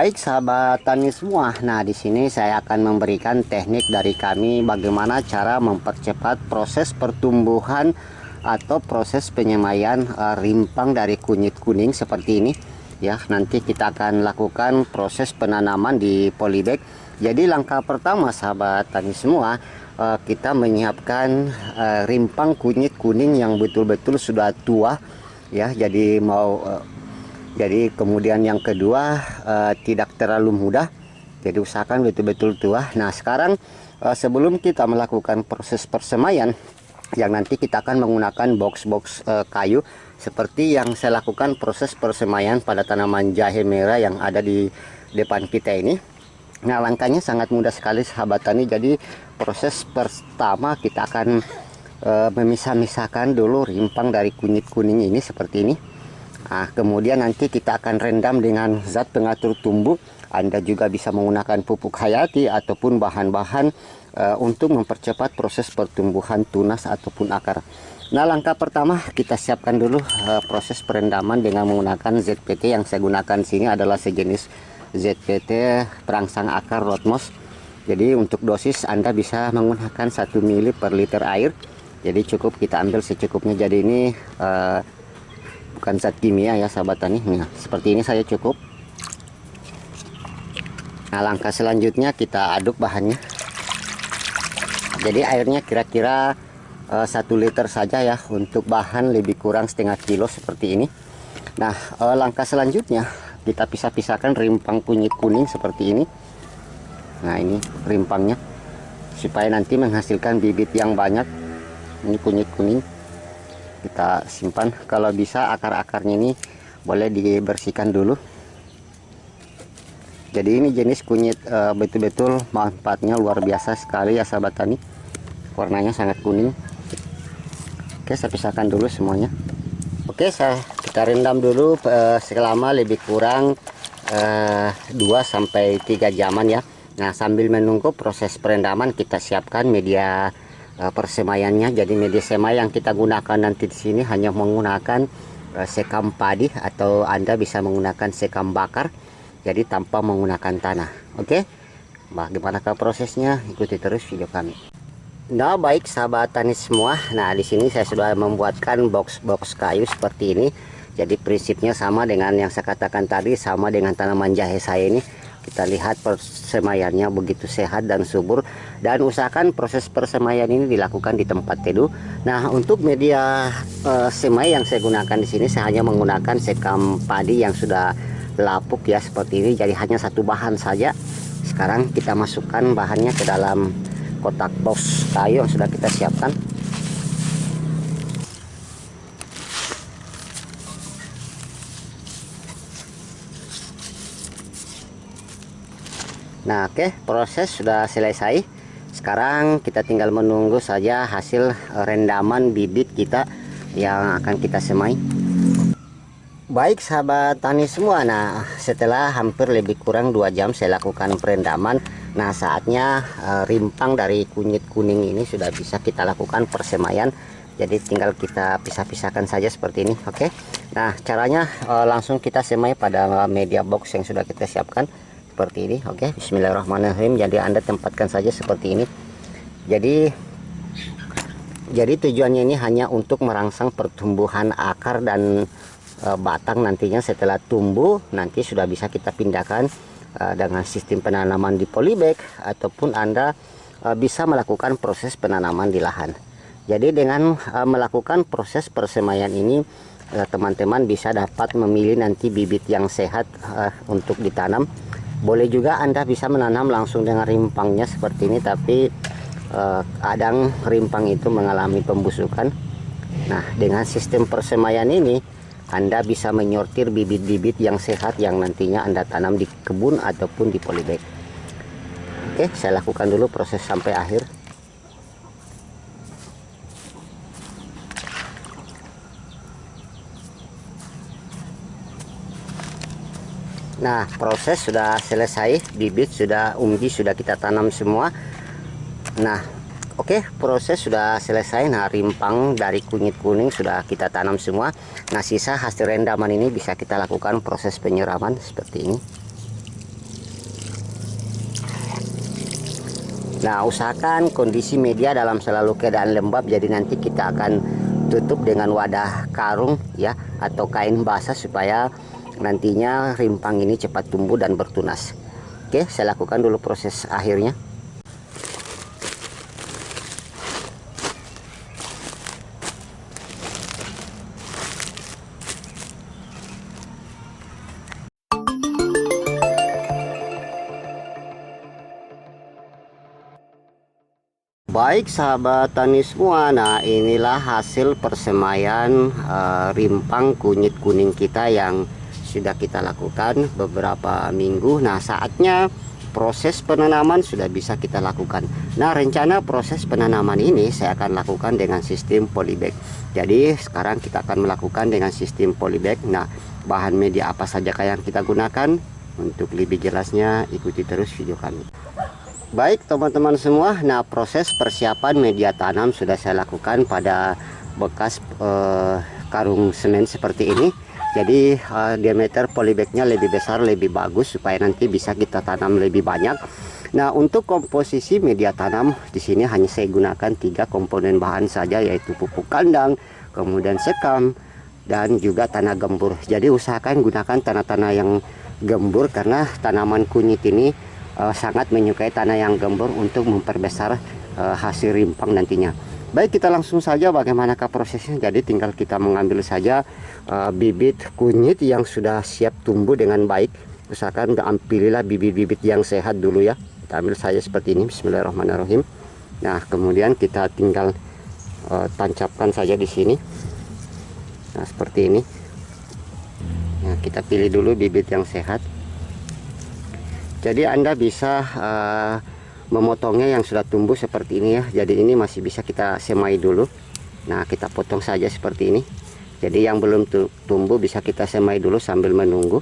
Baik sahabat tani semua, nah di sini saya akan memberikan teknik dari kami bagaimana cara mempercepat proses pertumbuhan atau proses penyemaian rimpang dari kunyit kuning seperti ini. Ya, nanti kita akan lakukan proses penanaman di polybag. Jadi langkah pertama sahabat tani semua, kita menyiapkan rimpang kunyit kuning yang betul-betul sudah tua. Ya, jadi kemudian yang kedua tidak terlalu mudah, jadi usahakan betul-betul tua. Nah sekarang sebelum kita melakukan proses persemaian yang nanti kita akan menggunakan box-box kayu seperti yang saya lakukan proses persemaian pada tanaman jahe merah yang ada di depan kita ini. Nah langkahnya sangat mudah sekali sahabat tani. Jadi proses pertama kita akan memisah-misahkan dulu rimpang dari kunyit kuning ini seperti ini. Nah, kemudian nanti kita akan rendam dengan zat pengatur tumbuh. Anda juga bisa menggunakan pupuk hayati ataupun bahan-bahan untuk mempercepat proses pertumbuhan tunas ataupun akar. Nah, langkah pertama kita siapkan dulu proses perendaman dengan menggunakan ZPT. Yang saya gunakan sini adalah sejenis ZPT perangsang akar Rotmos. Jadi untuk dosis Anda bisa menggunakan 1 ml per liter air. Jadi cukup kita ambil secukupnya. Jadi ini bukan zat kimia ya sahabat tani. Nah, seperti ini saya cukup. Nah langkah selanjutnya kita aduk bahannya. Jadi airnya kira-kira 1 liter saja ya, untuk bahan lebih kurang setengah kilo seperti ini. Nah langkah selanjutnya kita pisah-pisahkan rimpang kunyit kuning seperti ini. Nah ini rimpangnya, supaya nanti menghasilkan bibit yang banyak. Ini kunyit kuning kita simpan. Kalau bisa akar-akarnya ini boleh dibersihkan dulu. Jadi ini jenis kunyit betul-betul manfaatnya luar biasa sekali ya sahabat tani. Warnanya sangat kuning. Oke, saya pisahkan dulu semuanya. Oke, kita rendam dulu selama lebih kurang 2 sampai 3 jaman ya. Nah sambil menunggu proses perendaman, kita siapkan media persemaiannya. Jadi media semai yang kita gunakan nanti di sini hanya menggunakan sekam padi, atau Anda bisa menggunakan sekam bakar, jadi tanpa menggunakan tanah. Oke, bagaimanakah prosesnya? Ikuti terus video kami. Nah baik sahabat tani semua, nah di sini saya sudah membuatkan box-box kayu seperti ini. Jadi prinsipnya sama dengan yang saya katakan tadi, sama dengan tanaman jahe saya ini. Kita lihat persemaiannya begitu sehat dan subur, dan usahakan proses persemaian ini dilakukan di tempat teduh. Nah untuk media semai yang saya gunakan di sini, saya hanya menggunakan sekam padi yang sudah lapuk ya seperti ini. Jadi hanya satu bahan saja. Sekarang kita masukkan bahannya ke dalam kotak box kayu yang sudah kita siapkan. Nah oke, proses sudah selesai. Sekarang kita tinggal menunggu saja hasil rendaman bibit kita yang akan kita semai. Baik sahabat tani semua, nah setelah hampir lebih kurang 2 jam saya lakukan perendaman. Nah saatnya rimpang dari kunyit kuning ini sudah bisa kita lakukan persemaian. Jadi tinggal kita pisah-pisahkan saja seperti ini. Oke, nah caranya langsung kita semai pada media box yang sudah kita siapkan seperti ini. Oke, bismillahirrahmanirrahim. Jadi Anda tempatkan saja seperti ini. Jadi tujuannya ini hanya untuk merangsang pertumbuhan akar dan batang. Nantinya setelah tumbuh nanti sudah bisa kita pindahkan dengan sistem penanaman di polybag, ataupun Anda bisa melakukan proses penanaman di lahan. Jadi dengan melakukan proses persemaian ini, teman-teman bisa dapat memilih nanti bibit yang sehat untuk ditanam. Boleh juga Anda bisa menanam langsung dengan rimpangnya seperti ini, tapi kadang rimpang itu mengalami pembusukan. Nah dengan sistem persemaian ini Anda bisa menyortir bibit-bibit yang sehat yang nantinya Anda tanam di kebun ataupun di polybag. Oke, saya lakukan dulu proses sampai akhir. Nah proses sudah selesai, bibit sudah umbi sudah kita tanam semua. Nah oke, proses sudah selesai. Nah rimpang dari kunyit kuning sudah kita tanam semua. Nah sisa hasil rendaman ini bisa kita lakukan proses penyiraman seperti ini. Nah, usahakan kondisi media dalam selalu keadaan lembab, jadi nanti kita akan tutup dengan wadah karung ya, atau kain basah supaya nantinya rimpang ini cepat tumbuh dan bertunas. Oke, saya lakukan dulu proses akhirnya. Baik sahabat tani semua, nah inilah hasil persemaian rimpang kunyit kuning kita yang sudah kita lakukan beberapa minggu. Nah, saatnya proses penanaman sudah bisa kita lakukan. Nah, rencana proses penanaman ini saya akan lakukan dengan sistem polybag. Jadi sekarang kita akan melakukan dengan sistem polybag. Nah, bahan media apa saja yang kita gunakan? Untuk lebih jelasnya ikuti terus video kami. Baik teman-teman semua, nah proses persiapan media tanam sudah saya lakukan pada bekas karung semen seperti ini. Jadi diameter polybagnya lebih besar, lebih bagus supaya nanti bisa kita tanam lebih banyak. Nah, untuk komposisi media tanam di sini hanya saya gunakan 3 komponen bahan saja, yaitu pupuk kandang, kemudian sekam, dan juga tanah gembur. Jadi usahakan gunakan tanah-tanah yang gembur karena tanaman kunyit ini sangat menyukai tanah yang gembur untuk memperbesar hasil rimpang nantinya. Baik, kita langsung saja bagaimanakah prosesnya. Jadi tinggal kita mengambil saja bibit kunyit yang sudah siap tumbuh dengan baik. Usahakan pilihlah bibit-bibit yang sehat dulu ya. Kita ambil saja seperti ini. Bismillahirrahmanirrahim. Nah, kemudian kita tinggal tancapkan saja di sini. Nah, seperti ini. Nah, kita pilih dulu bibit yang sehat. Jadi Anda bisa memotongnya yang sudah tumbuh seperti ini ya. Jadi ini masih bisa kita semai dulu. Nah, kita potong saja seperti ini. Jadi yang belum tumbuh bisa kita semai dulu sambil menunggu.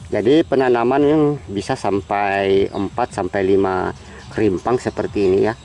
Jadi penanaman yang bisa sampai 4-5 rimpang seperti ini ya.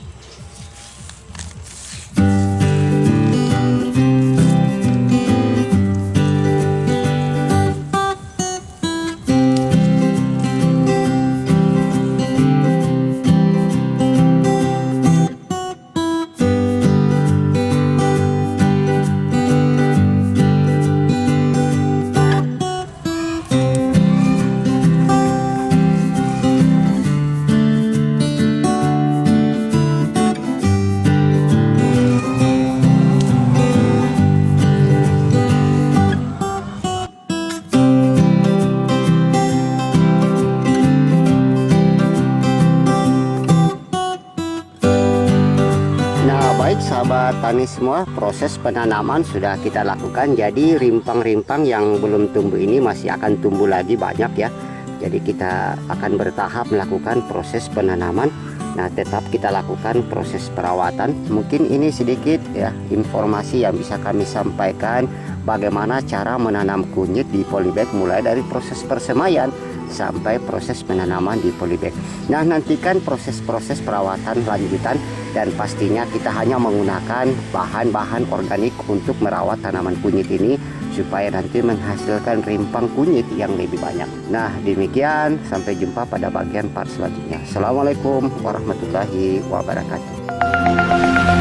Baik sahabat tani semua, proses penanaman sudah kita lakukan. Jadi rimpang-rimpang yang belum tumbuh ini masih akan tumbuh lagi banyak ya. Jadi kita akan bertahap melakukan proses penanaman. Nah, tetap kita lakukan proses perawatan. Mungkin ini sedikit ya informasi yang bisa kami sampaikan bagaimana cara menanam kunyit di polybag, mulai dari proses persemaian sampai proses penanaman di polybag. Nah, nantikan proses-proses perawatan lanjutan, dan pastinya kita hanya menggunakan bahan-bahan organik untuk merawat tanaman kunyit ini supaya nanti menghasilkan rimpang kunyit yang lebih banyak. Nah, demikian, sampai jumpa pada bagian part selanjutnya. Assalamualaikum warahmatullahi wabarakatuh.